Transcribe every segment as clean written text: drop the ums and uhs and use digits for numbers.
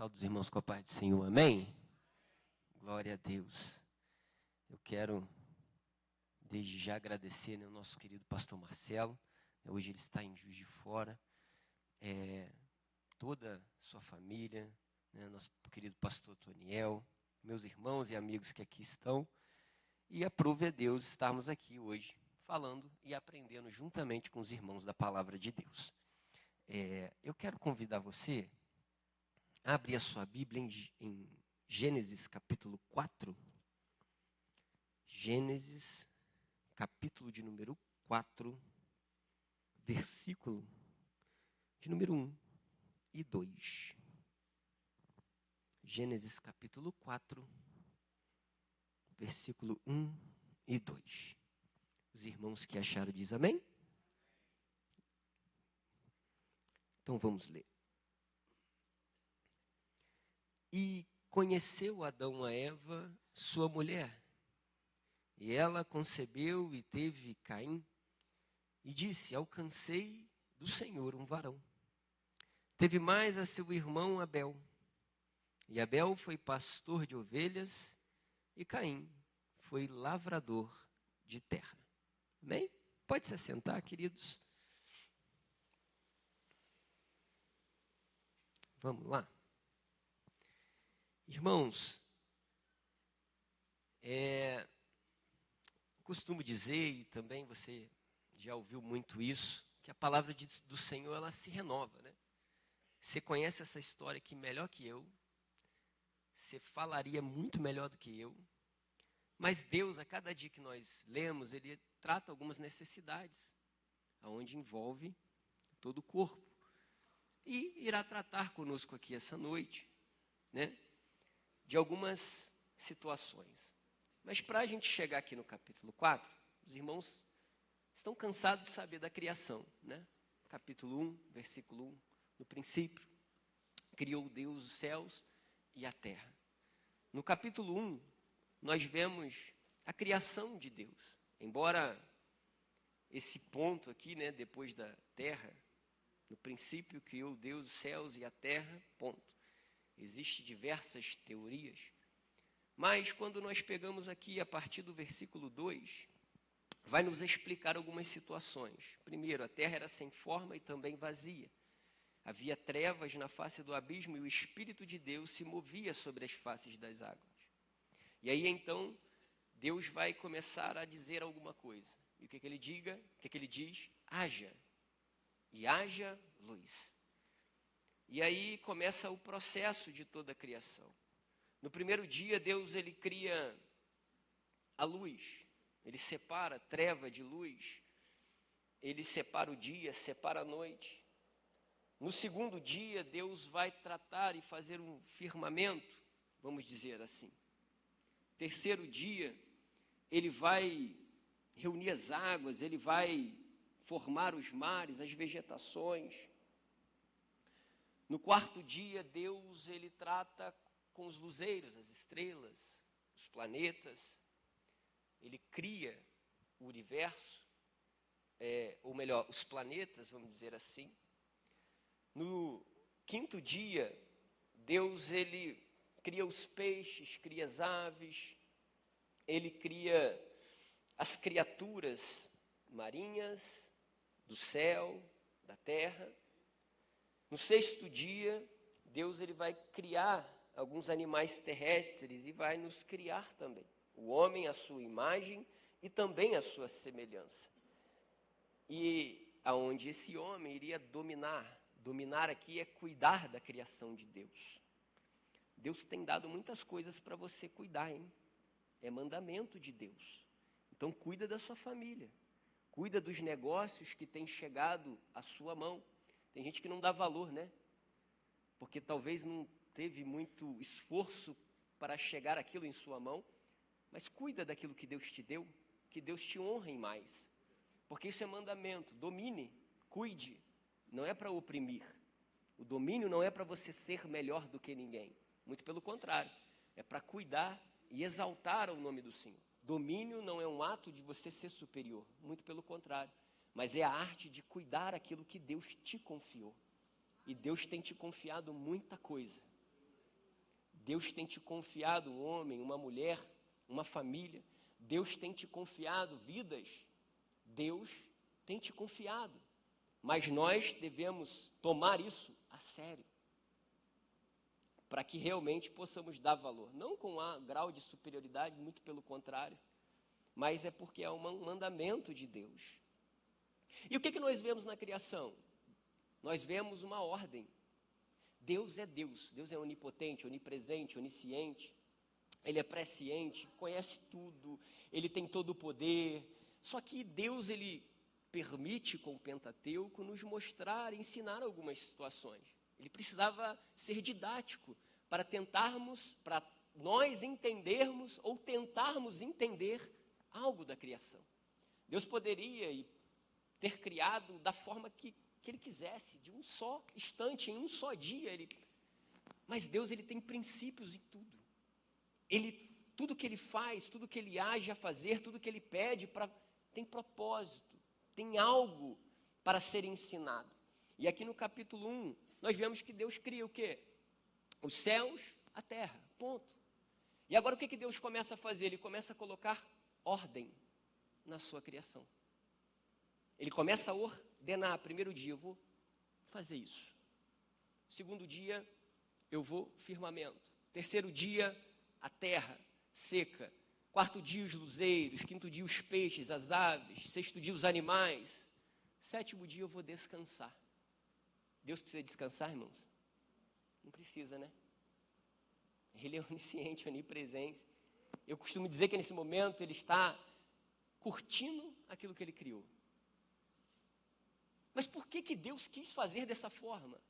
Saúde os irmãos com a paz do Senhor, amém? Glória a Deus. Eu quero, desde já, agradecer, o nosso querido pastor Marcelo. Hoje ele está em Juiz de Fora. Toda a sua família, nosso querido pastor Toniel, meus irmãos e amigos que aqui estão. E aprove a Deus estarmos aqui hoje, falando e aprendendo juntamente com os irmãos da Palavra de Deus. Eu quero convidar você a abrir a sua Bíblia em Gênesis capítulo 4. Gênesis capítulo de número 4, versículo de número 1 e 2. Gênesis capítulo 4, versículo 1 e 2. Os irmãos que acharam dizem amém? Então vamos ler. E conheceu Adão a Eva, sua mulher, e ela concebeu e teve Caim, e disse: alcancei do Senhor um varão. Teve mais a seu irmão Abel, e Abel foi pastor de ovelhas, e Caim foi lavrador de terra. Amém? Pode se assentar, queridos. Vamos lá. Irmãos, costumo dizer, e também você já ouviu muito isso, que a palavra do Senhor, ela se renova, né? Você conhece essa história aqui melhor que eu, você falaria muito melhor do que eu, mas Deus, a cada dia que nós lemos, Ele trata algumas necessidades, onde envolve todo o corpo, e irá tratar conosco aqui essa noite, né? De algumas situações. Mas para a gente chegar aqui no capítulo 4, os irmãos estão cansados de saber da criação, né? Capítulo 1, versículo 1, no princípio, criou Deus os céus e a terra. No capítulo 1, nós vemos a criação de Deus. Embora esse ponto aqui, né, depois da terra, no princípio criou Deus os céus e a terra, ponto. Existem diversas teorias, mas quando nós pegamos aqui a partir do versículo 2, vai nos explicar algumas situações. Primeiro, a terra era sem forma e também vazia. Havia trevas na face do abismo e o Espírito de Deus se movia sobre as faces das águas. E aí então, Deus vai começar a dizer alguma coisa. E o que ele diga? O que ele diz? Haja. E haja luz. E aí começa o processo de toda a criação. No primeiro dia, Deus ele cria a luz. Ele separa treva de luz. Ele separa o dia, separa a noite. No segundo dia, Deus vai tratar e fazer um firmamento, vamos dizer assim. Terceiro dia, ele vai reunir as águas, ele vai formar os mares, as vegetações. No quarto dia, Deus ele trata com os luzeiros, as estrelas, os planetas. Ele cria o universo, ou melhor, os planetas, vamos dizer assim. No quinto dia, Deus ele cria os peixes, cria as aves, ele cria as criaturas marinhas, do céu, da terra. No sexto dia, Deus ele vai criar alguns animais terrestres e vai nos criar também. O homem à sua imagem e também à sua semelhança. E aonde esse homem iria dominar aqui é cuidar da criação de Deus. Deus tem dado muitas coisas para você cuidar, hein? É mandamento de Deus. Então cuida da sua família, cuida dos negócios que têm chegado à sua mão. Tem gente que não dá valor, né? Porque talvez não teve muito esforço para chegar aquilo em sua mão, mas cuida daquilo que Deus te deu, que Deus te honre mais. Porque isso é mandamento, domine, cuide, não é para oprimir. O domínio não é para você ser melhor do que ninguém, muito pelo contrário, é para cuidar e exaltar o nome do Senhor. Domínio não é um ato de você ser superior, muito pelo contrário, mas é a arte de cuidar aquilo que Deus te confiou. E Deus tem te confiado muita coisa. Deus tem te confiado um homem, uma mulher, uma família. Deus tem te confiado vidas. Deus tem te confiado. Mas nós devemos tomar isso a sério, para que realmente possamos dar valor. Não com um grau de superioridade, muito pelo contrário, mas é porque é um mandamento de Deus. E o que nós vemos na criação? Nós vemos uma ordem. Deus é onipotente, onipresente, onisciente, Ele é presciente, conhece tudo, Ele tem todo o poder. Só que Deus, Ele permite com o Pentateuco nos mostrar, ensinar algumas situações. Ele precisava ser didático para nós entendermos ou tentarmos entender algo da criação. Deus poderia ter criado da forma que Ele quisesse, de um só instante, em um só dia. Mas Deus, Ele tem princípios em tudo. Tudo que Ele faz, tudo que Ele age a fazer, tudo que Ele pede, tem propósito, tem algo para ser ensinado. E aqui no capítulo 1, nós vemos que Deus cria o quê? Os céus, a terra, ponto. E agora o que Deus começa a fazer? Ele começa a colocar ordem na sua criação. Ele começa a ordenar. Primeiro dia, eu vou fazer isso. Segundo dia, eu vou firmamento. Terceiro dia, a terra seca. Quarto dia, os luzeiros. Quinto dia, os peixes, as aves. Sexto dia, os animais. Sétimo dia, eu vou descansar. Deus precisa descansar, irmãos? Não precisa, né? Ele é onisciente, onipresente. Eu costumo dizer que nesse momento Ele está curtindo aquilo que Ele criou. Mas por que Deus quis fazer dessa forma?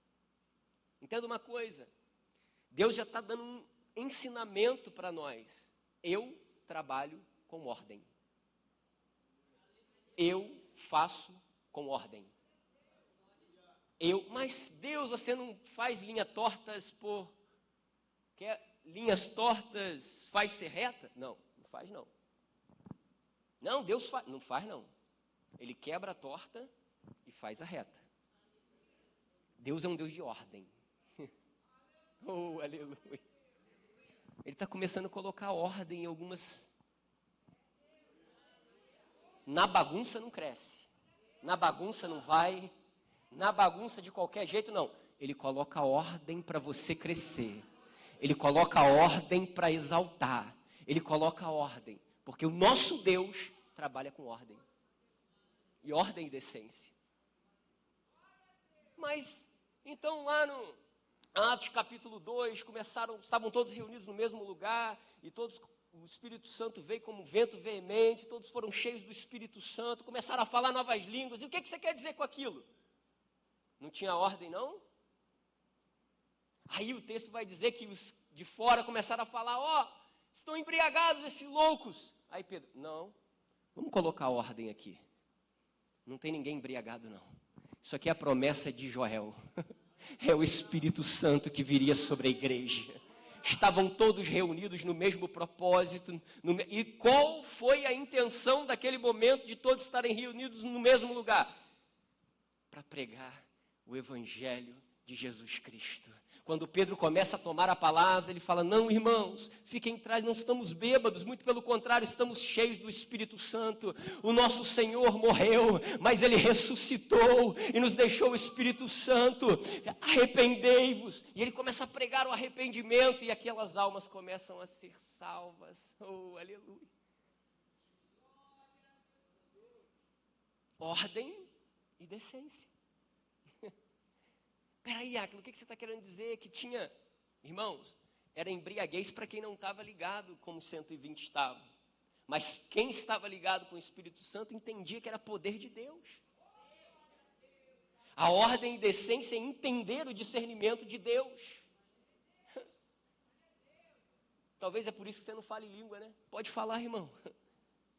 Entenda uma coisa. Deus já está dando um ensinamento para nós. Eu trabalho com ordem. Eu faço com ordem. Mas Deus, você não faz linhas tortas linhas tortas faz ser reta? Não faz não. Não, Deus faz, não faz não. Ele quebra a torta e faz a reta. Deus é um Deus de ordem. Oh, aleluia. Ele está começando a colocar ordem em algumas. Na bagunça não cresce. Na bagunça não vai. Na bagunça de qualquer jeito, não. Ele coloca ordem para você crescer. Ele coloca ordem para exaltar. Ele coloca ordem. Porque o nosso Deus trabalha com ordem. E ordem e decência. Mas, então lá no Atos capítulo 2, estavam todos reunidos no mesmo lugar, e o Espírito Santo veio como um vento veemente, todos foram cheios do Espírito Santo, começaram a falar novas línguas. E o que você quer dizer com aquilo? Não tinha ordem, não? Aí o texto vai dizer que os de fora começaram a falar, estão embriagados esses loucos. Aí Pedro, não, vamos colocar ordem aqui. Não tem ninguém embriagado, não. Isso aqui é a promessa de Joel. É o Espírito Santo que viria sobre a igreja. Estavam todos reunidos no mesmo propósito. E qual foi a intenção daquele momento de todos estarem reunidos no mesmo lugar? Para pregar o Evangelho de Jesus Cristo. Quando Pedro começa a tomar a palavra, ele fala, não, irmãos, fiquem atrás, não estamos bêbados, muito pelo contrário, estamos cheios do Espírito Santo. O nosso Senhor morreu, mas Ele ressuscitou e nos deixou o Espírito Santo. Arrependei-vos. E ele começa a pregar o arrependimento e aquelas almas começam a ser salvas. Oh, aleluia. Ordem e decência. Peraí, Áquila, o que você está querendo dizer? Que tinha, irmãos, era embriaguez para quem não estava ligado como 120 estavam. Mas quem estava ligado com o Espírito Santo entendia que era poder de Deus. A ordem e decência é entender o discernimento de Deus. Talvez é por isso que você não fala em língua, né? Pode falar, irmão.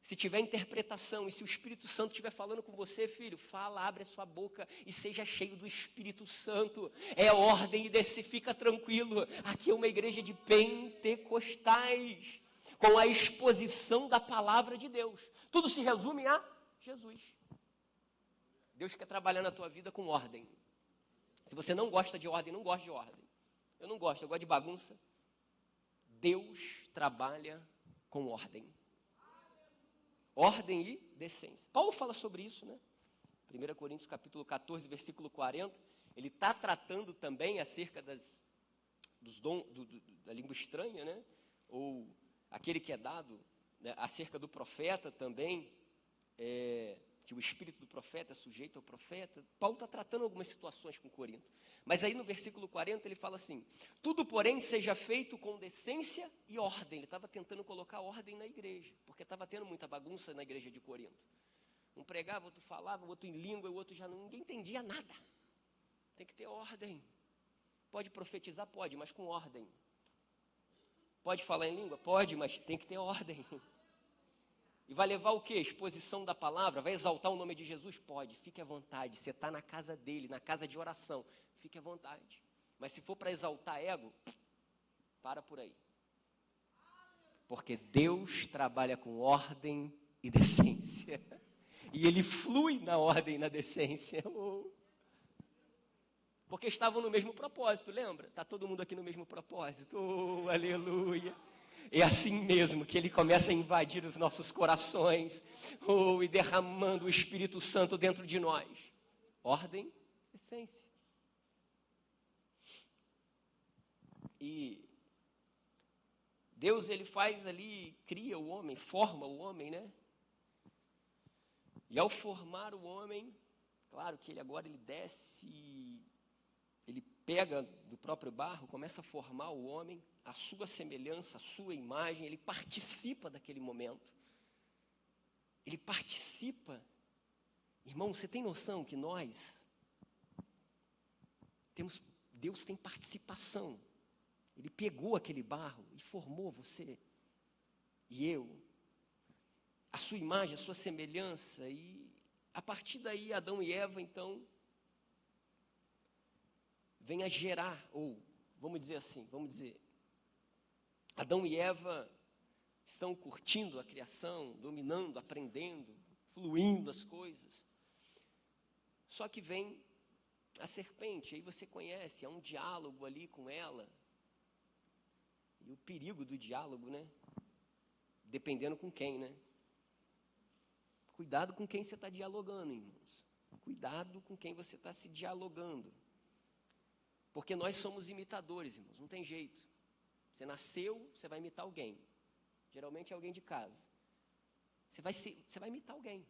Se tiver interpretação e se o Espírito Santo estiver falando com você, filho, fala, abre a sua boca e seja cheio do Espírito Santo. É ordem e desce, fica tranquilo. Aqui é uma igreja de pentecostais, com a exposição da palavra de Deus. Tudo se resume a Jesus. Deus quer trabalhar na tua vida com ordem. Se você não gosta de ordem, não gosta de ordem. Eu não gosto, eu gosto de bagunça. Deus trabalha com ordem. Ordem e decência. Paulo fala sobre isso, né? 1 Coríntios capítulo 14, versículo 40, ele está tratando também acerca dos dons, da língua estranha, né? Ou aquele que é dado, né? Acerca do profeta também, que o espírito do profeta é sujeito ao profeta. Paulo está tratando algumas situações com Corinto. Mas aí no versículo 40 ele fala assim: tudo, porém, seja feito com decência e ordem. Ele estava tentando colocar ordem na igreja, porque estava tendo muita bagunça na igreja de Corinto. Um pregava, outro falava, o outro em língua, o outro já não, ninguém entendia nada. Tem que ter ordem. Pode profetizar? Pode, mas com ordem. Pode falar em língua? Pode, mas tem que ter ordem. E vai levar o quê? Exposição da palavra? Vai exaltar o nome de Jesus? Pode, fique à vontade. Você está na casa dele, na casa de oração. Fique à vontade. Mas se for para exaltar ego, para por aí. Porque Deus trabalha com ordem e decência. E ele flui na ordem e na decência. Porque estavam no mesmo propósito, lembra? Está todo mundo aqui no mesmo propósito. Oh, aleluia. É assim mesmo que ele começa a invadir os nossos corações. Oh, e derramando o Espírito Santo dentro de nós. Ordem, decência. E Deus, ele faz ali, cria o homem, forma o homem, né? E ao formar o homem, claro que ele agora desce, ele pega do próprio barro, começa a formar o homem, a sua semelhança, a sua imagem, ele participa daquele momento. Ele participa. Irmão, você tem noção que Deus tem participação. Ele pegou aquele barro e formou você e eu. A sua imagem, a sua semelhança, e a partir daí Adão e Eva, então, vêm a gerar, ou vamos dizer, Adão e Eva estão curtindo a criação, dominando, aprendendo, fluindo as coisas. Só que vem a serpente, aí você conhece, há um diálogo ali com ela, e o perigo do diálogo, né? Dependendo com quem, né? Cuidado com quem você está dialogando, irmãos. Cuidado com quem você está se dialogando. Porque nós somos imitadores, irmãos, não tem jeito. Você nasceu, você vai imitar alguém. Geralmente é alguém de casa. Você vai imitar alguém.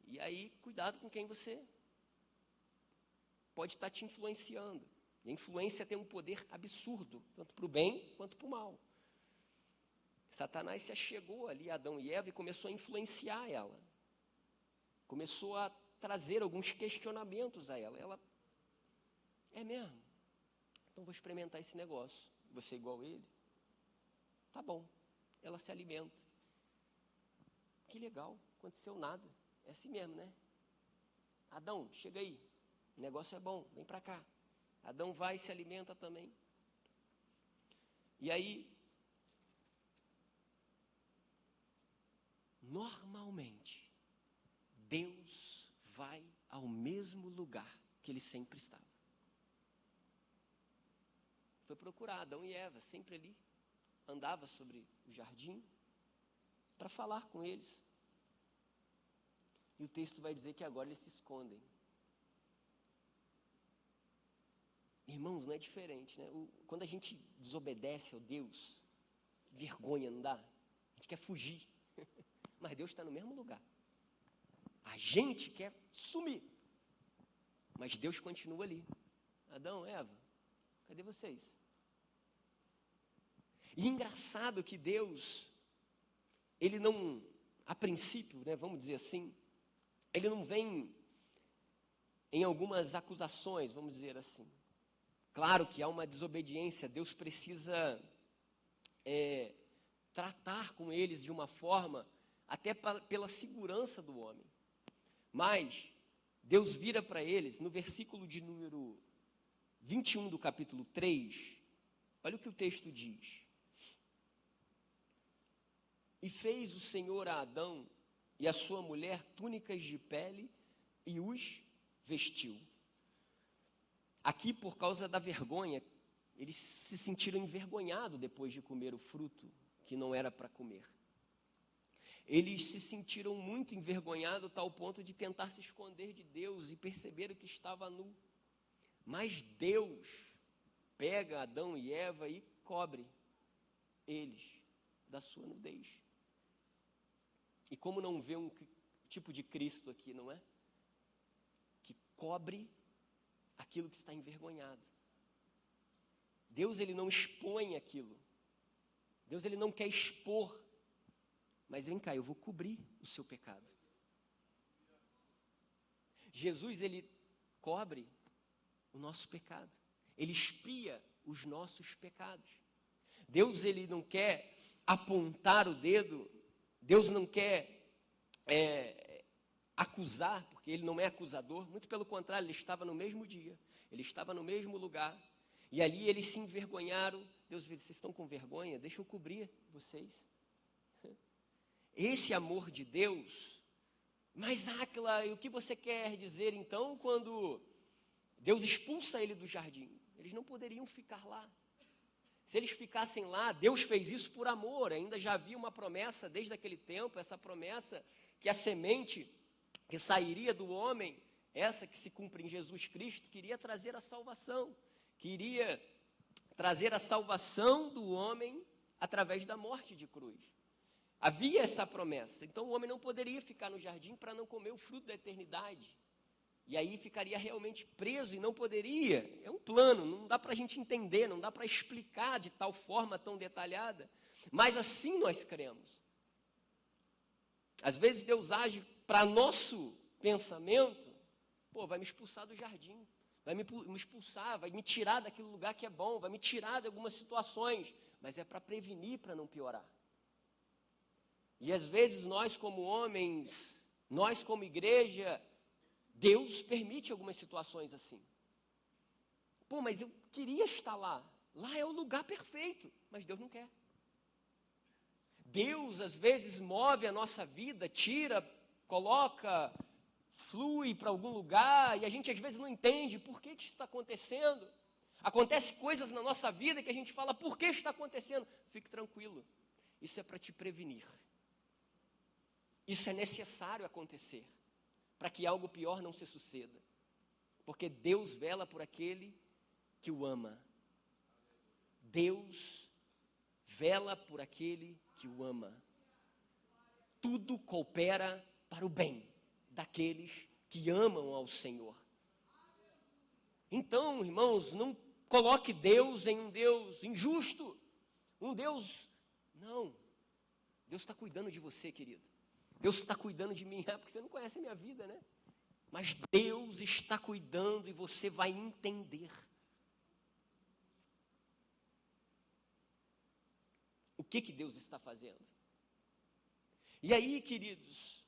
E aí, cuidado com quem você pode estar te influenciando. E a influência tem um poder absurdo, tanto para o bem quanto para o mal. Satanás se achegou ali a Adão e Eva e começou a influenciar ela. Começou a trazer alguns questionamentos a ela. Ela, é mesmo? Então vou experimentar esse negócio. Você é igual a ele? Tá bom. Ela se alimenta. Que legal, aconteceu nada. É assim mesmo, né? Adão, chega aí. O negócio é bom, vem para cá. Adão vai e se alimenta também. E aí, normalmente, Deus vai ao mesmo lugar que ele sempre estava. Foi procurar Adão e Eva, sempre ali, andava sobre o jardim, para falar com eles. E o texto vai dizer que agora eles se escondem. Irmãos, não é diferente, né? Quando a gente desobedece ao Deus, que vergonha, não dá? A gente quer fugir. Mas Deus está no mesmo lugar. A gente quer sumir. Mas Deus continua ali. Adão, Eva, cadê vocês? E engraçado que Deus, ele não, a princípio, né, vamos dizer assim, ele não vem em algumas acusações, vamos dizer assim. Claro que há uma desobediência, Deus precisa tratar com eles de uma forma, até pela segurança do homem. Mas Deus vira para eles, no versículo de número 21 do capítulo 3, olha o que o texto diz. E fez o Senhor a Adão e a sua mulher túnicas de pele e os vestiu. Aqui, por causa da vergonha, eles se sentiram envergonhados depois de comer o fruto que não era para comer. Eles se sentiram muito envergonhados, a tal ponto de tentar se esconder de Deus e perceberam que estava nu. Mas Deus pega Adão e Eva e cobre eles da sua nudez. E como não vê um tipo de Cristo aqui, não é? Que cobre aquilo que está envergonhado. Deus, ele não expõe aquilo. Deus, ele não quer expor. Mas vem cá, eu vou cobrir o seu pecado. Jesus, ele cobre o nosso pecado. Ele expia os nossos pecados. Deus, ele não quer apontar o dedo. Deus não quer acusar, porque ele não é acusador. Muito pelo contrário, ele estava no mesmo dia. Ele estava no mesmo lugar. E ali eles se envergonharam. Deus disse, vocês estão com vergonha? Deixa eu cobrir vocês. Esse amor de Deus. Mas, Áquila, o que você quer dizer então quando Deus expulsa ele do jardim? Eles não poderiam ficar lá. Se eles ficassem lá, Deus fez isso por amor. Ainda já havia uma promessa desde aquele tempo, essa promessa que a semente que sairia do homem, essa que se cumpre em Jesus Cristo, queria trazer a salvação. Queria trazer a salvação do homem através da morte de cruz. Havia essa promessa. Então o homem não poderia ficar no jardim para não comer o fruto da eternidade. E aí ficaria realmente preso e não poderia. É um plano, não dá para a gente entender, não dá para explicar de tal forma tão detalhada. Mas assim nós cremos. Às vezes Deus age para nosso pensamento, vai me expulsar do jardim, vai me expulsar, vai me tirar daquele lugar que é bom, vai me tirar de algumas situações, mas é para prevenir, para não piorar. E às vezes nós como homens, nós como igreja, Deus permite algumas situações assim. Mas eu queria estar lá. Lá é o lugar perfeito, mas Deus não quer. Deus às vezes move a nossa vida, tira, coloca, flui para algum lugar, e a gente às vezes não entende por que isso está acontecendo. Acontece coisas na nossa vida que a gente fala, por que isso está acontecendo? Fique tranquilo, isso é para te prevenir. Isso é necessário acontecer, para que algo pior não se suceda. Porque Deus vela por aquele que o ama. Deus vela por aquele que o ama. Tudo coopera para o bem daqueles que amam ao Senhor. Então, irmãos, não coloque Deus em um Deus injusto, um Deus... Não, Deus está cuidando de você, querido. Deus está cuidando de mim, porque você não conhece a minha vida, né? Mas Deus está cuidando e você vai entender. O que Deus está fazendo? E aí, queridos,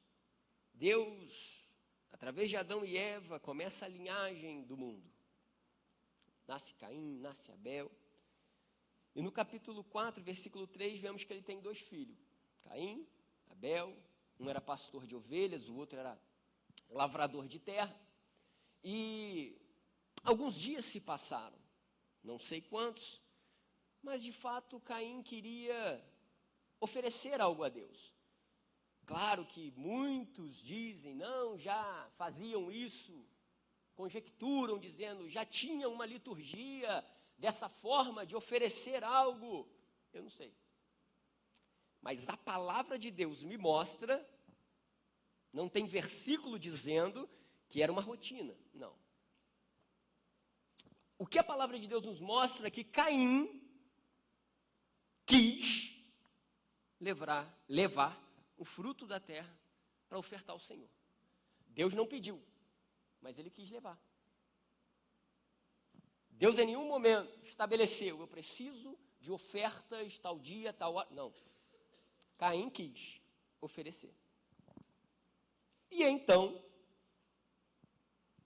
Deus, através de Adão e Eva, começa a linhagem do mundo. Nasce Caim, nasce Abel. E no capítulo 4, versículo 3, vemos que ele tem 2 filhos. Caim, Abel, um era pastor de ovelhas, o outro era lavrador de terra. E alguns dias se passaram, não sei quantos, mas de fato Caim queria oferecer algo a Deus. Claro que muitos dizem, não, já faziam isso, conjecturam, dizendo, já tinham uma liturgia dessa forma de oferecer algo. Eu não sei. Mas a palavra de Deus me mostra, não tem versículo dizendo que era uma rotina, não. O que a palavra de Deus nos mostra é que Caim quis levar o fruto da terra para ofertar ao Senhor. Deus não pediu, mas ele quis levar. Deus em nenhum momento estabeleceu, eu preciso de ofertas tal dia, tal hora. Não. Caim quis oferecer. E então,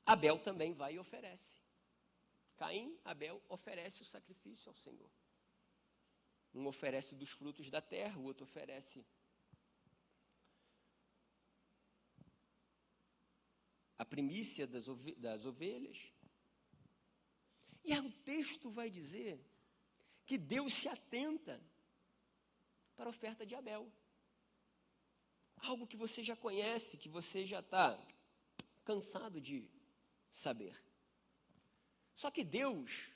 Abel também vai e oferece. Caim, Abel, oferece o sacrifício ao Senhor. Um oferece dos frutos da terra, o outro oferece a primícia das ovelhas. E aí o texto vai dizer que Deus se atenta para a oferta de Abel. Algo que você já conhece, que você já está cansado de saber. Só que Deus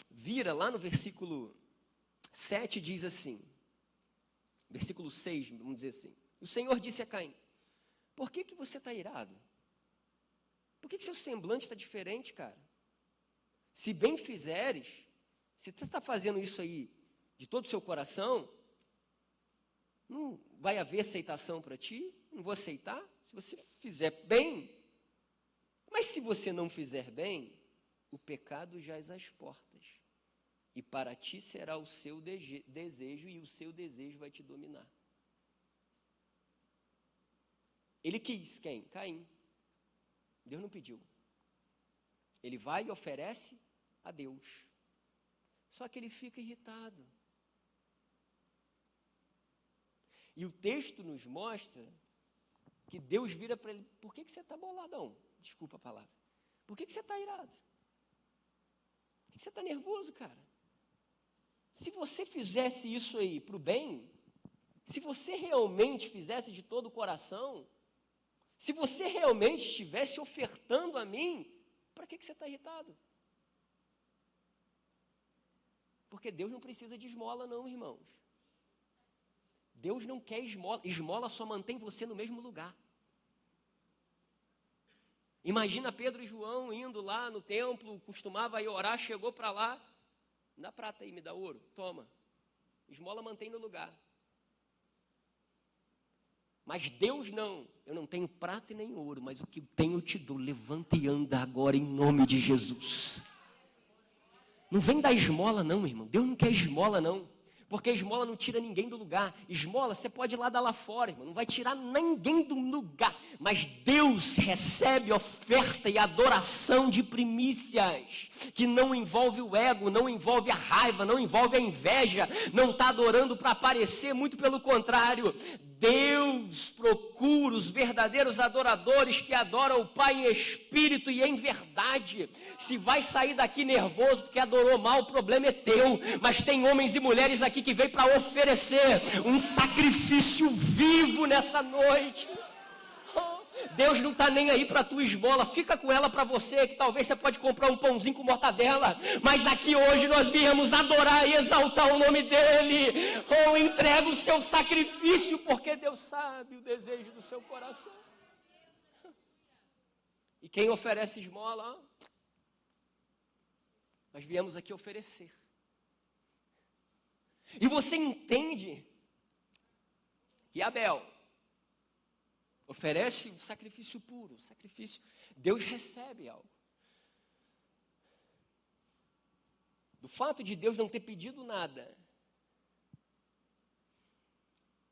vira lá no versículo 7, diz assim, versículo 6, vamos dizer assim. O Senhor disse a Caim: por que você está irado? Por que seu semblante está diferente, cara? Se bem fizeres, se você está fazendo isso aí de todo o seu coração, não vai haver aceitação para ti, não vou aceitar. Se você fizer bem, mas se você não fizer bem, o pecado jaz às portas, e para ti será o seu desejo, e o seu desejo vai te dominar. Ele quis quem? Caim. Deus não pediu. Ele vai e oferece a Deus. Só que ele fica irritado. E o texto nos mostra que Deus vira para ele: por que você está boladão? Desculpa a palavra. Por que você está irado? Por que você está nervoso, cara? Se você fizesse isso aí para o bem, se você realmente fizesse de todo o coração, se você realmente estivesse ofertando a mim, para que você está irritado? Porque Deus não precisa de esmola não, irmãos. Deus não quer esmola. Esmola só mantém você no mesmo lugar. Imagina Pedro e João indo lá no templo, costumava ir orar, chegou para lá: me dá prata aí, me dá ouro, toma. Esmola mantém no lugar. Mas Deus não, eu não tenho prata e nem ouro, mas o que tenho eu te dou, levanta e anda agora em nome de Jesus. Não vem dar esmola não, irmão, Deus não quer esmola não, porque esmola não tira ninguém do lugar. Esmola você pode ir lá dar lá fora, irmão, não vai tirar ninguém do lugar, mas Deus recebe oferta e adoração de primícias, que não envolve o ego, não envolve a raiva, não envolve a inveja, não está adorando para aparecer, muito pelo contrário. Deus procura os verdadeiros adoradores que adoram o Pai em espírito e em verdade. Se vai sair daqui nervoso porque adorou mal, o problema é teu. Mas tem homens e mulheres aqui que vêm para oferecer um sacrifício vivo nessa noite. Deus não está nem aí para a tua esmola, fica com ela para você, que talvez você pode comprar um pãozinho com mortadela, mas aqui hoje nós viemos adorar e exaltar o nome dEle. Entrega o seu sacrifício, porque Deus sabe o desejo do seu coração. E quem oferece esmola, nós viemos aqui oferecer. E você entende que Abel oferece um sacrifício puro, sacrifício. Deus recebe algo. Do fato de Deus não ter pedido nada,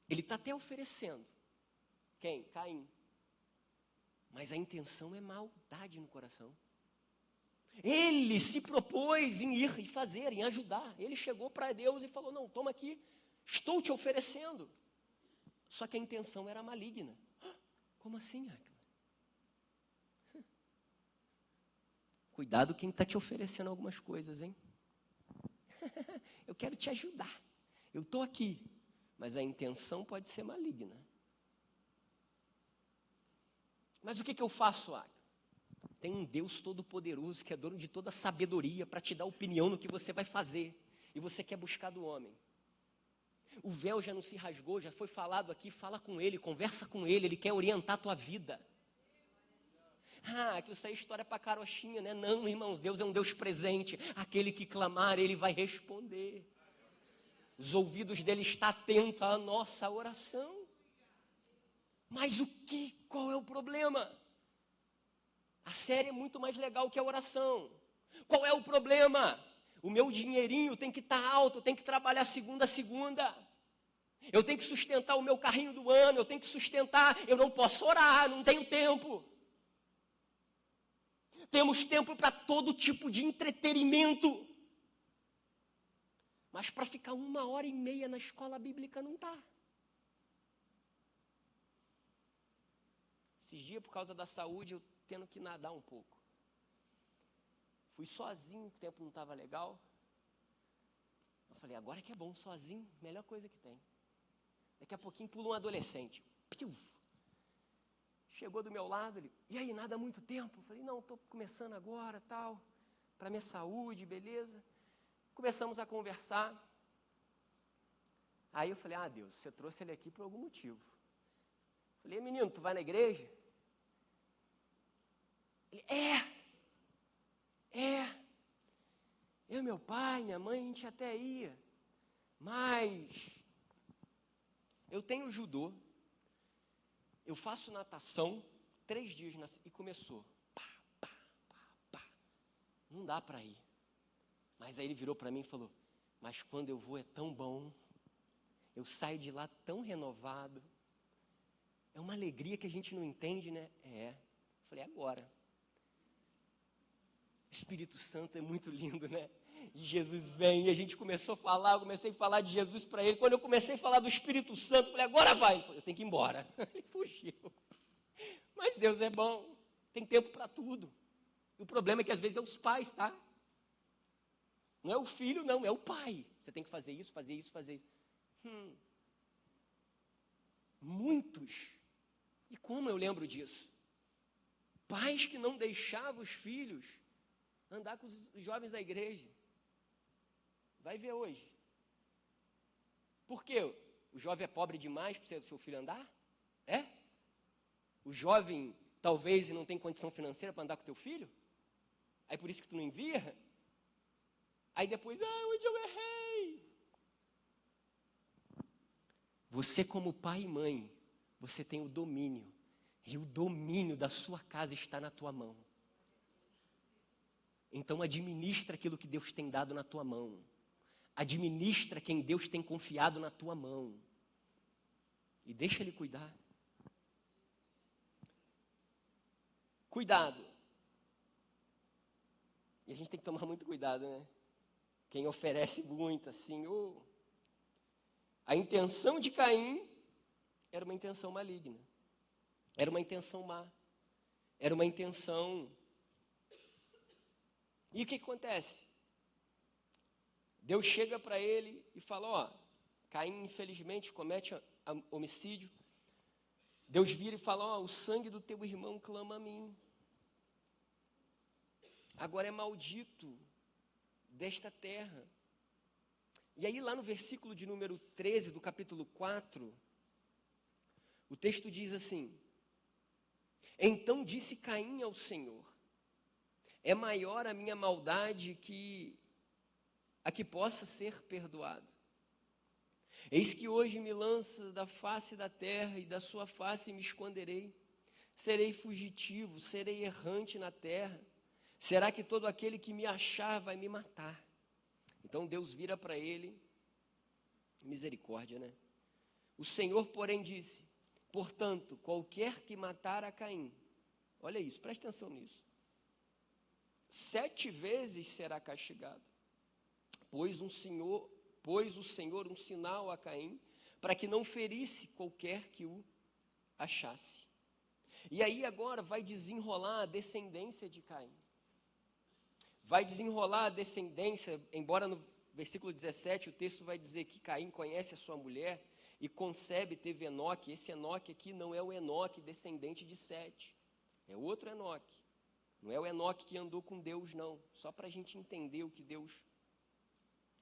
ele está até oferecendo. Quem? Caim. Mas a intenção é maldade no coração. Ele se propôs em ir e fazer, em ajudar. Ele chegou para Deus e falou: não, toma aqui, estou te oferecendo. Só que a intenção era maligna. Como assim, Áquila? Cuidado quem está te oferecendo algumas coisas, hein? Eu quero te ajudar. Eu estou aqui. Mas a intenção pode ser maligna. Mas o que eu faço, Áquila? Tem um Deus todo-poderoso que é dono de toda a sabedoria para te dar opinião no que você vai fazer. E você quer buscar do homem. O véu já não se rasgou, já foi falado aqui, fala com ele, conversa com ele, ele quer orientar a tua vida. Que isso aí é história para carochinha, né? Não, irmãos, Deus é um Deus presente, aquele que clamar, ele vai responder. Os ouvidos dele estão atentos à nossa oração. Mas qual é o problema? A série é muito mais legal que a oração. Qual é o problema? O meu dinheirinho tem que estar alto, eu tenho que trabalhar segunda a segunda. Eu tenho que sustentar o meu carrinho do ano, eu tenho que sustentar, eu não posso orar, não tenho tempo. Temos tempo para todo tipo de entretenimento. Mas para ficar 1h30 na escola bíblica não está. Esses dias, por causa da saúde, eu tendo que nadar um pouco. Fui sozinho, o tempo não estava legal. Eu falei, agora que é bom, sozinho, melhor coisa que tem. Daqui a pouquinho pula um adolescente. Piu! Chegou do meu lado, ele, e aí, nada há muito tempo? Eu falei, não, estou começando agora, tal, para minha saúde, beleza. Começamos a conversar. Aí eu falei, Deus, você trouxe ele aqui por algum motivo. Eu falei, menino, tu vai na igreja? Ele, eu e meu pai, minha mãe, a gente até ia, mas eu tenho judô, eu faço natação 3 dias e começou. Pá, pá, pá, pá. Não dá para ir. Mas aí ele virou para mim e falou, mas quando eu vou é tão bom, eu saio de lá tão renovado, é uma alegria que a gente não entende, né? Eu falei, agora. Espírito Santo é muito lindo, né? E Jesus vem, e a gente começou a falar, eu comecei a falar de Jesus para ele. Quando eu comecei a falar do Espírito Santo, eu falei, agora vai. Ele falou, eu tenho que ir embora. Ele fugiu. Mas Deus é bom, tem tempo para tudo. E o problema é que às vezes é os pais, tá? Não é o filho, não, é o pai. Você tem que fazer isso, fazer isso, fazer isso. Muitos, e como eu lembro disso? Pais que não deixavam os filhos andar com os jovens da igreja. Vai ver hoje. Por quê? O jovem é pobre demais para o seu filho andar? É? O jovem talvez não tem condição financeira para andar com o teu filho? Aí por isso que tu não envia? Aí depois, onde eu errei? Você como pai e mãe, você tem o domínio. E o domínio da sua casa está na tua mão. Então administra aquilo que Deus tem dado na tua mão. Administra quem Deus tem confiado na tua mão. E deixa Ele cuidar. Cuidado. E a gente tem que tomar muito cuidado, né? Quem oferece muito, assim, A intenção de Caim era uma intenção maligna. Era uma intenção má. Era uma intenção... E o que acontece? Deus chega para ele e fala, Caim infelizmente comete homicídio. Deus vira e fala, o sangue do teu irmão clama a mim. Agora é maldito desta terra. E aí lá no versículo de número 13 do capítulo 4, o texto diz assim, então disse Caim ao Senhor, é maior a minha maldade que a que possa ser perdoado. Eis que hoje me lanças da face da terra e da sua face me esconderei. Serei fugitivo, serei errante na terra. Será que todo aquele que me achar vai me matar? Então Deus vira para ele, misericórdia, né? O Senhor, porém, disse, portanto, qualquer que matar a Caim, olha isso, presta atenção nisso, 7 vezes será castigado. Pôs o Senhor um sinal a Caim, para que não ferisse qualquer que o achasse. E aí agora vai desenrolar a descendência de Caim. Vai desenrolar a descendência, embora no versículo 17 o texto vai dizer que Caim conhece a sua mulher e concebe, teve Enoque. Esse Enoque aqui não é o Enoque descendente de Sete, é outro Enoque. Não é o Enoque que andou com Deus, não. Só para a gente entender o que Deus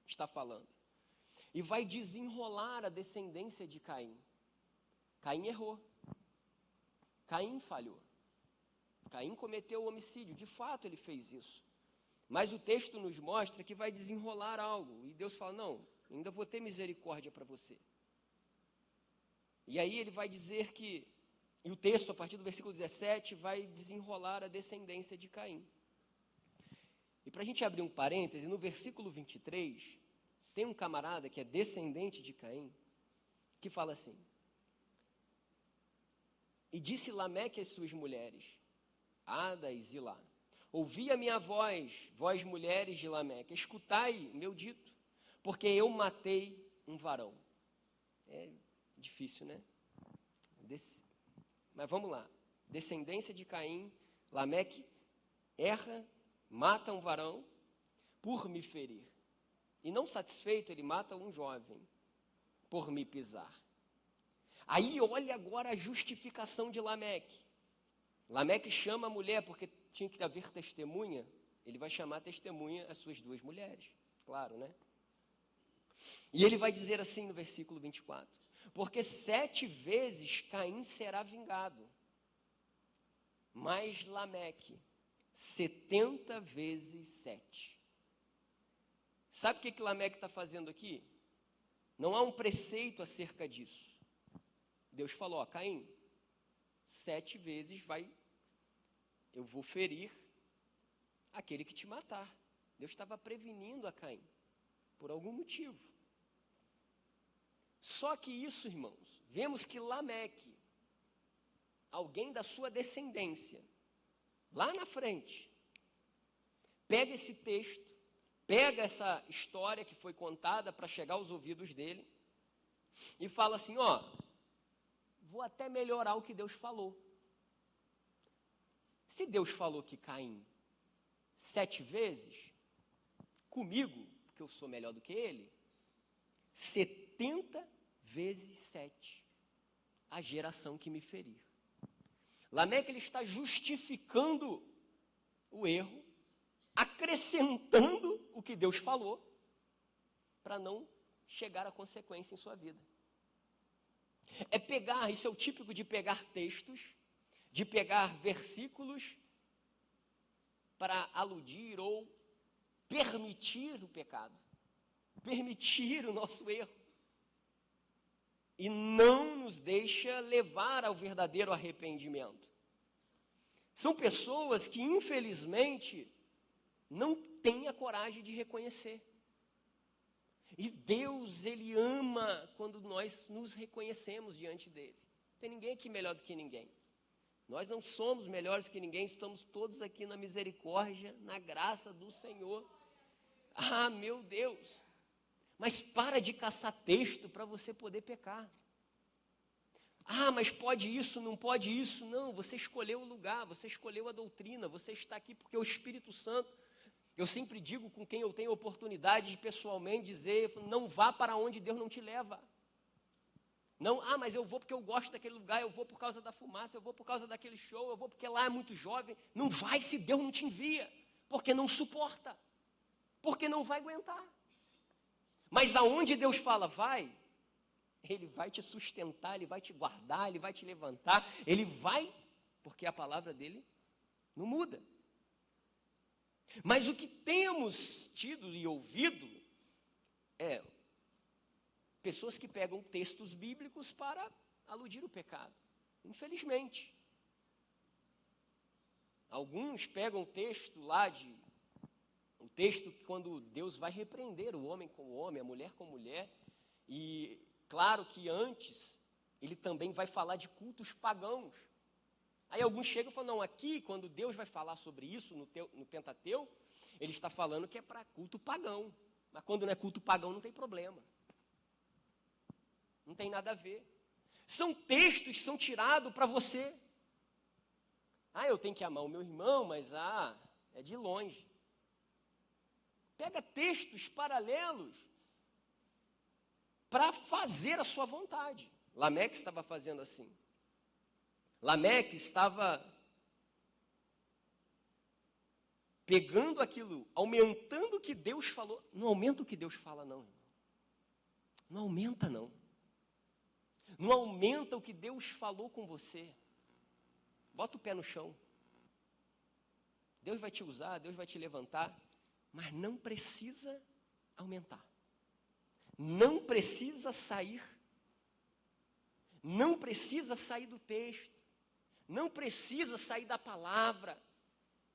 está falando. E vai desenrolar a descendência de Caim. Caim errou. Caim falhou. Caim cometeu o homicídio. De fato, ele fez isso. Mas o texto nos mostra que vai desenrolar algo. E Deus fala, não, ainda vou ter misericórdia para você. E aí ele vai dizer que... E o texto, a partir do versículo 17, vai desenrolar a descendência de Caim. E para a gente abrir um parêntese, no versículo 23, tem um camarada que é descendente de Caim, que fala assim, e disse Lameque às suas mulheres, Ada e Zilá, ouvi a minha voz, vós mulheres de Lameque, escutai meu dito, porque eu matei um varão. É difícil, né? Mas vamos lá, descendência de Caim, Lameque erra, mata um varão por me ferir. E não satisfeito, ele mata um jovem por me pisar. Aí olha agora a justificação de Lameque. Lameque chama a mulher, porque tinha que haver testemunha. Ele vai chamar testemunha as suas duas mulheres, claro, né? E ele vai dizer assim no versículo 24: porque 7 vezes Caim será vingado, mas Lameque 70 vezes 7. Sabe o que Lameque está fazendo aqui? Não há um preceito acerca disso. Deus falou: ó, Caim, 7 vezes eu vou ferir aquele que te matar. Deus estava prevenindo a Caim, por algum motivo. Só que isso, irmãos, vemos que Lameque, alguém da sua descendência, lá na frente, pega esse texto, pega essa história que foi contada para chegar aos ouvidos dele, e fala assim: ó, vou até melhorar o que Deus falou. Se Deus falou que Caim 7 vezes, comigo, porque eu sou melhor do que ele, 70 vezes 7, a geração que me ferir. Lameque, ele está justificando o erro, acrescentando o que Deus falou, para não chegar à consequência em sua vida. Isso é o típico de pegar textos, de pegar versículos para aludir ou permitir o pecado, permitir o nosso erro, e não nos deixa levar ao verdadeiro arrependimento. São pessoas que, infelizmente, não têm a coragem de reconhecer. E Deus, Ele ama quando nós nos reconhecemos diante dEle. Não tem ninguém aqui melhor do que ninguém. Nós não somos melhores que ninguém, estamos todos aqui na misericórdia, na graça do Senhor. Ah, meu Deus! Mas para de caçar texto para você poder pecar. Ah, mas pode isso, não pode isso. Não, você escolheu o lugar, você escolheu a doutrina, você está aqui porque o Espírito Santo, eu sempre digo com quem eu tenho oportunidade de pessoalmente dizer, não vá para onde Deus não te leva. Não, mas eu vou porque eu gosto daquele lugar, eu vou por causa da fumaça, eu vou por causa daquele show, eu vou porque lá é muito jovem. Não vai se Deus não te envia, porque não suporta, porque não vai aguentar. Mas aonde Deus fala, vai, Ele vai te sustentar, Ele vai te guardar, Ele vai te levantar, Ele vai, porque a palavra dEle não muda. Mas o que temos tido e ouvido é pessoas que pegam textos bíblicos para aludir o pecado, infelizmente. Alguns pegam o texto o texto quando Deus vai repreender o homem com o homem, a mulher com a mulher, e claro que antes ele também vai falar de cultos pagãos. Aí alguns chegam e falam, não, aqui quando Deus vai falar sobre isso no Pentateuco, ele está falando que é para culto pagão, mas quando não é culto pagão não tem problema. Não tem nada a ver. São textos que são tirados para você. Eu tenho que amar o meu irmão, mas é de longe. Pega textos paralelos para fazer a sua vontade. Lameque estava fazendo assim. Lameque estava pegando aquilo, aumentando o que Deus falou. Não aumenta o que Deus fala, não. Não aumenta, não. Não aumenta o que Deus falou com você. Bota o pé no chão. Deus vai te usar, Deus vai te levantar, mas não precisa aumentar. Não precisa sair. Não precisa sair do texto. Não precisa sair da palavra.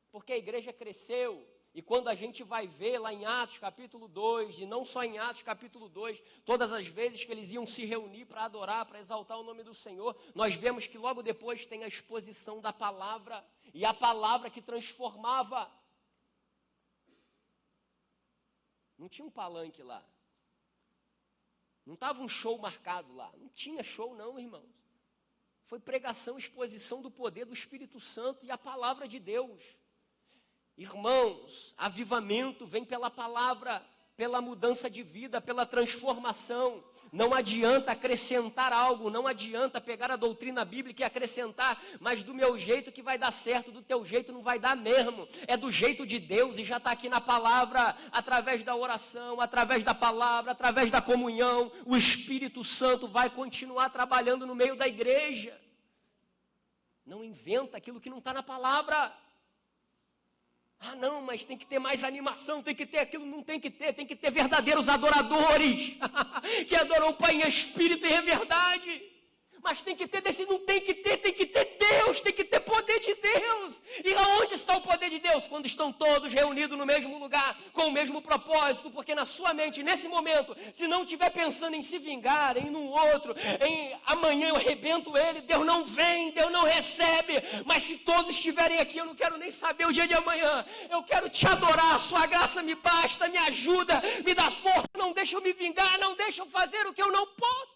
Porque a igreja cresceu. E quando a gente vai ver lá em Atos capítulo 2, e não só em Atos capítulo 2, todas as vezes que eles iam se reunir para adorar, para exaltar o nome do Senhor, nós vemos que logo depois tem a exposição da palavra, e a palavra que transformava. Não tinha um palanque lá. Não estava um show marcado lá. Não tinha show não, irmãos. Foi pregação, exposição do poder do Espírito Santo e a palavra de Deus. Irmãos, avivamento vem pela palavra. pela mudança de vida, pela transformação. Não adianta acrescentar algo, não adianta pegar a doutrina bíblica e acrescentar, mas do meu jeito que vai dar certo, do teu jeito não vai dar mesmo. É do jeito de Deus e já está aqui na palavra, através da oração, através da palavra, através da comunhão. O Espírito Santo vai continuar trabalhando no meio da igreja. Não inventa aquilo que não está na palavra. Ah, não, mas tem que ter mais animação, tem que ter aquilo, não tem que ter verdadeiros adoradores, que adoram o Pai em espírito e em verdade. Mas tem que ter desse, não tem que ter Deus, tem que ter poder de Deus. E aonde está o poder de Deus? Quando estão todos reunidos no mesmo lugar, com o mesmo propósito, porque na sua mente, nesse momento, se não estiver pensando em se vingar, em um outro, em amanhã eu arrebento ele, Deus não vem, Deus não recebe. Mas se todos estiverem aqui, eu não quero nem saber o dia de amanhã, eu quero te adorar, a sua graça me basta, me ajuda, me dá força, não deixa eu me vingar, não deixa eu fazer o que eu não posso.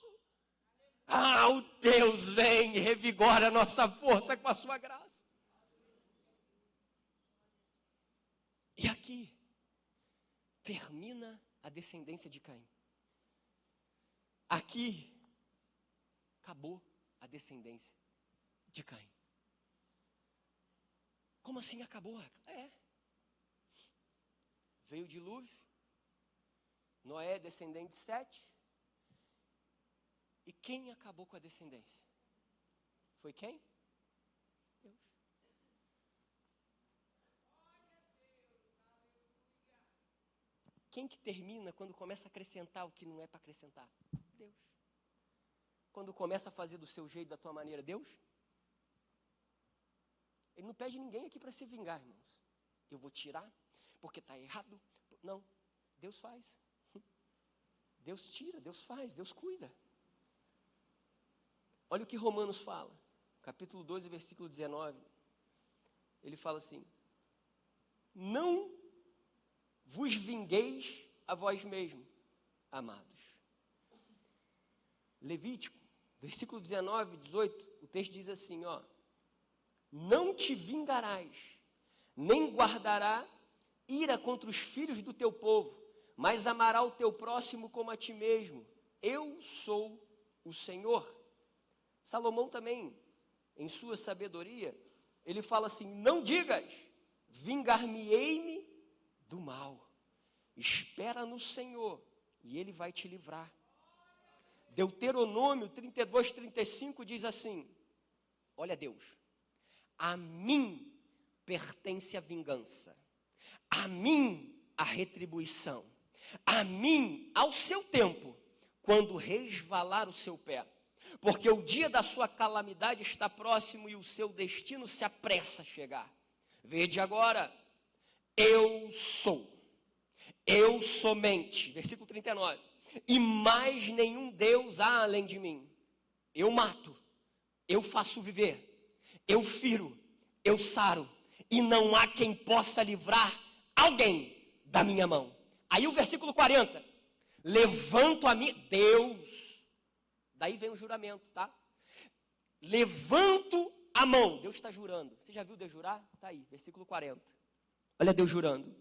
Ah, o Deus vem e revigora a nossa força com a sua graça. E aqui termina a descendência de Caim. Aqui acabou a descendência de Caim. Como assim acabou? Veio o dilúvio, Noé é descendente de Sete. E quem acabou com a descendência? Foi quem? Deus. Quem que termina quando começa a acrescentar o que não é para acrescentar? Deus. Quando começa a fazer do seu jeito, da tua maneira, Deus. Ele não pede ninguém aqui para se vingar, irmãos. Eu vou tirar, porque está errado. Não, Deus faz. Deus tira, Deus faz, Deus cuida. Olha o que Romanos fala, capítulo 12, versículo 19. Ele fala assim: não vos vingueis a vós mesmos, amados. Levítico, versículo 19, 18, o texto diz assim, ó: não te vingarás, nem guardará ira contra os filhos do teu povo, mas amará o teu próximo como a ti mesmo. Eu sou o Senhor. Salomão também, em sua sabedoria, ele fala assim: não digas, vingar-me-ei-me do mal. Espera no Senhor, e Ele vai te livrar. Deuteronômio 32, 35 diz assim: olha Deus, a mim pertence a vingança, a mim a retribuição, a mim, ao seu tempo, quando resvalar o seu pé. Porque o dia da sua calamidade está próximo e o seu destino se apressa a chegar. Vede agora, eu somente, versículo 39, e mais nenhum Deus há além de mim. Eu mato, eu faço viver, eu firo, eu saro, e não há quem possa livrar alguém da minha mão. Aí o versículo 40, levanto a minha, Deus, daí vem o juramento, tá? Levanto a mão. Deus está jurando. Você já viu Deus jurar? Está aí, versículo 40. Olha Deus jurando.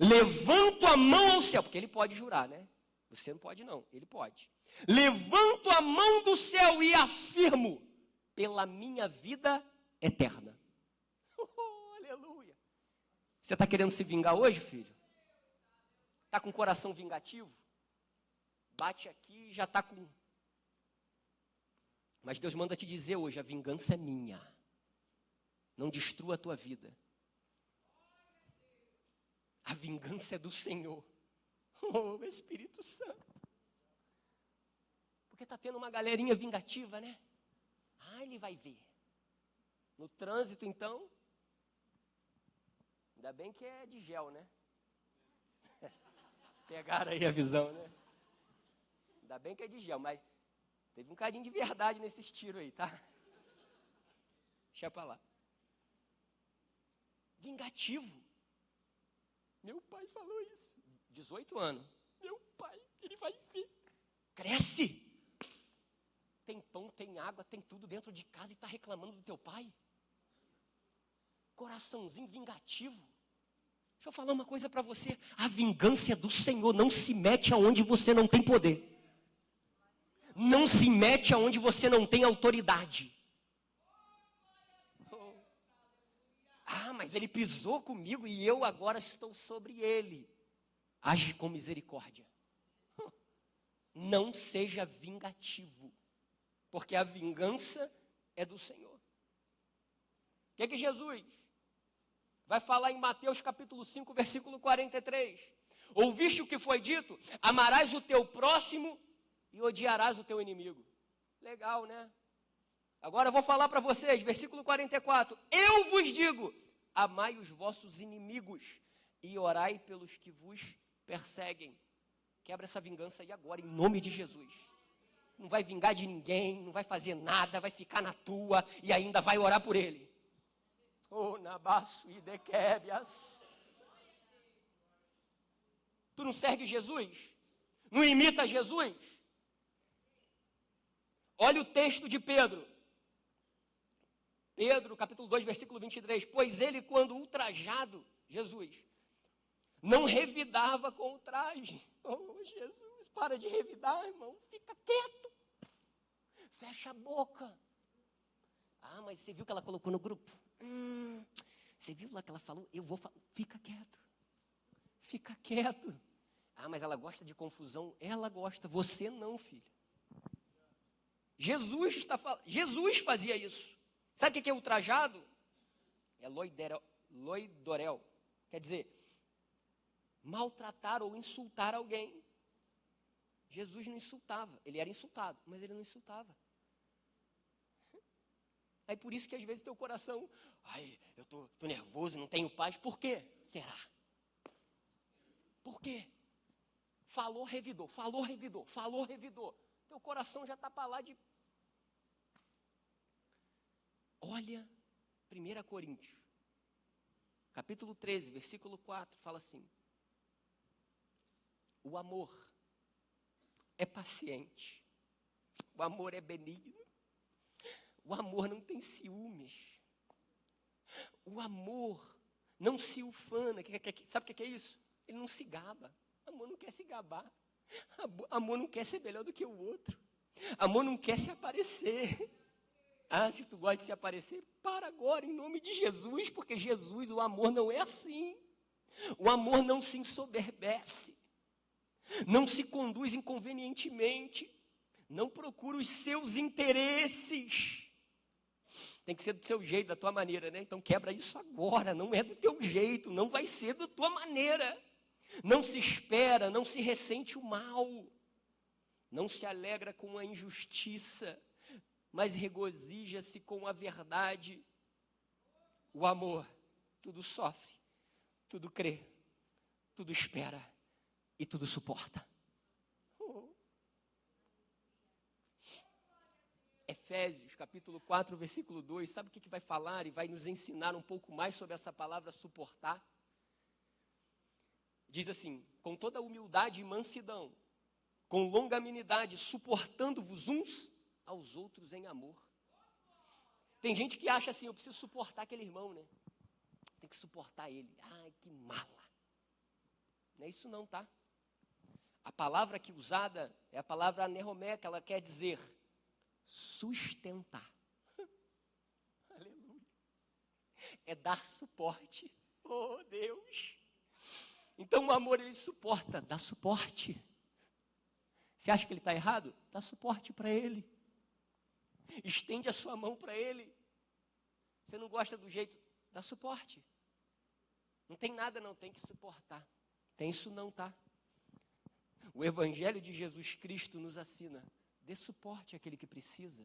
Levanto a mão ao céu, porque Ele pode jurar, né? Você não pode não, Ele pode. Levanto a mão do céu e afirmo, pela minha vida eterna. Aleluia. Você está querendo se vingar hoje, filho? Está com o coração vingativo? Bate aqui e já está com... Mas Deus manda te dizer hoje, a vingança é minha. Não destrua a tua vida. A vingança é do Senhor. Oh, Espírito Santo. Porque está tendo uma galerinha vingativa, né? Ah, ele vai ver. No trânsito, então. Ainda bem que é de gel, né? Pegaram aí a visão, né? Ainda bem que é de gel, mas... teve um cadinho de verdade nesses tiros aí, tá? Deixa pra lá. Vingativo. Meu pai falou isso. 18 anos. Meu pai, ele vai ver. Cresce. Tem pão, tem água, tem tudo dentro de casa e está reclamando do teu pai. Coraçãozinho vingativo. Deixa eu falar uma coisa para você. A vingança é do Senhor. Não se mete aonde você não tem poder. Não se mete aonde você não tem autoridade. Ah, mas ele pisou comigo e eu agora estou sobre ele. Age com misericórdia. Não seja vingativo, porque a vingança é do Senhor. O que é que Jesus vai falar em Mateus capítulo 5, versículo 43? Ouviste o que foi dito? Amarás o teu próximo e odiarás o teu inimigo. Legal, né? Agora eu vou falar para vocês, versículo 44. Eu vos digo, amai os vossos inimigos e orai pelos que vos perseguem. Quebra essa vingança aí agora, em nome de Jesus. Não vai vingar de ninguém, não vai fazer nada, vai ficar na tua e ainda vai orar por ele. Oh, nabaço e dequebias. Tu não segue Jesus? Não imita Jesus? Olha o texto de Pedro. Pedro, capítulo 2, versículo 23. Pois ele, quando ultrajado, Jesus, não revidava com ultraje. Oh, Jesus, para de revidar, irmão. Fica quieto. Fecha a boca. Ah, mas você viu que ela colocou no grupo? Você viu lá que ela falou? Eu vou falar. Fica quieto. Fica quieto. Ah, mas ela gosta de confusão. Ela gosta. Você não, filho. Jesus fazia isso. Sabe o que é ultrajado? É loidorel. Quer dizer, maltratar ou insultar alguém. Jesus não insultava. Ele era insultado, mas ele não insultava. Aí por isso que às vezes teu coração, eu tô nervoso, não tenho paz. Por quê? Será? Por quê? Falou, revidou, falou, revidou, falou, revidou. Teu coração já está para lá de... Olha, 1 Coríntios, capítulo 13, versículo 4, fala assim. O amor é paciente. O amor é benigno. O amor não tem ciúmes. O amor não se ufana. Sabe o que é isso? Ele não se gaba. Amor não quer se gabar. Amor não quer ser melhor do que o outro. Amor não quer se aparecer. Ah, se tu gosta de se aparecer, para agora, em nome de Jesus, porque Jesus, o amor não é assim. O amor não se ensoberbece. Não se conduz inconvenientemente. Não procura os seus interesses. Tem que ser do seu jeito, da tua maneira, né? Então quebra isso agora, não é do teu jeito, não vai ser da tua maneira. Não se espera, não se ressente o mal. Não se alegra com a injustiça, mas regozija-se com a verdade. O amor, tudo sofre, tudo crê, tudo espera e tudo suporta. Efésios, capítulo 4, versículo 2, sabe o que vai falar e vai nos ensinar um pouco mais sobre essa palavra suportar? Diz assim, com toda humildade e mansidão, com longanimidade, suportando-vos uns aos outros em amor. Tem gente que acha assim, eu preciso suportar aquele irmão, né? Tem que suportar ele. Ai, que mala. Não é isso não, tá? A palavra aqui usada é a palavra aneromé, que ela quer dizer sustentar. Aleluia. É dar suporte. Oh, Deus. Então o amor, ele suporta, dá suporte. Você acha que ele está errado? Dá suporte para ele. Estende a sua mão para ele. Você não gosta do jeito? Dá suporte. Não tem nada não, tem que suportar. Tem isso não, tá? O Evangelho de Jesus Cristo nos ensina. Dê suporte àquele que precisa.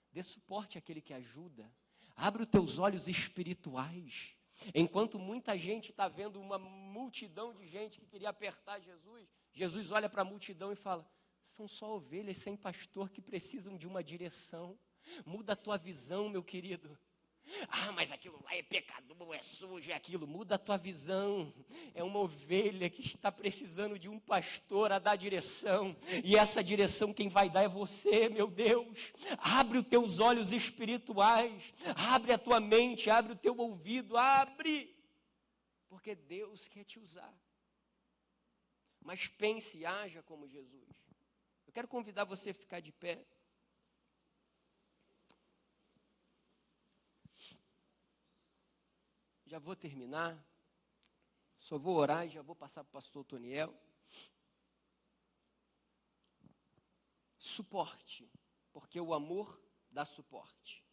Dê suporte àquele que ajuda. Abre os teus olhos espirituais. Enquanto muita gente está vendo uma multidão de gente que queria apertar Jesus, Jesus olha para a multidão e fala, são só ovelhas sem pastor que precisam de uma direção. Muda a tua visão, meu querido. Ah, mas aquilo lá é pecador, é sujo, é aquilo. Muda a tua visão. É uma ovelha que está precisando de um pastor a dar direção. E essa direção quem vai dar é você, meu Deus. Abre os teus olhos espirituais. Abre a tua mente, abre o teu ouvido, abre. porque Deus quer te usar. Mas pense e haja como Jesus. Eu quero convidar você a ficar de pé. Já vou terminar. Só vou orar e já vou passar para o pastor Toniel. Suporte, porque o amor dá suporte.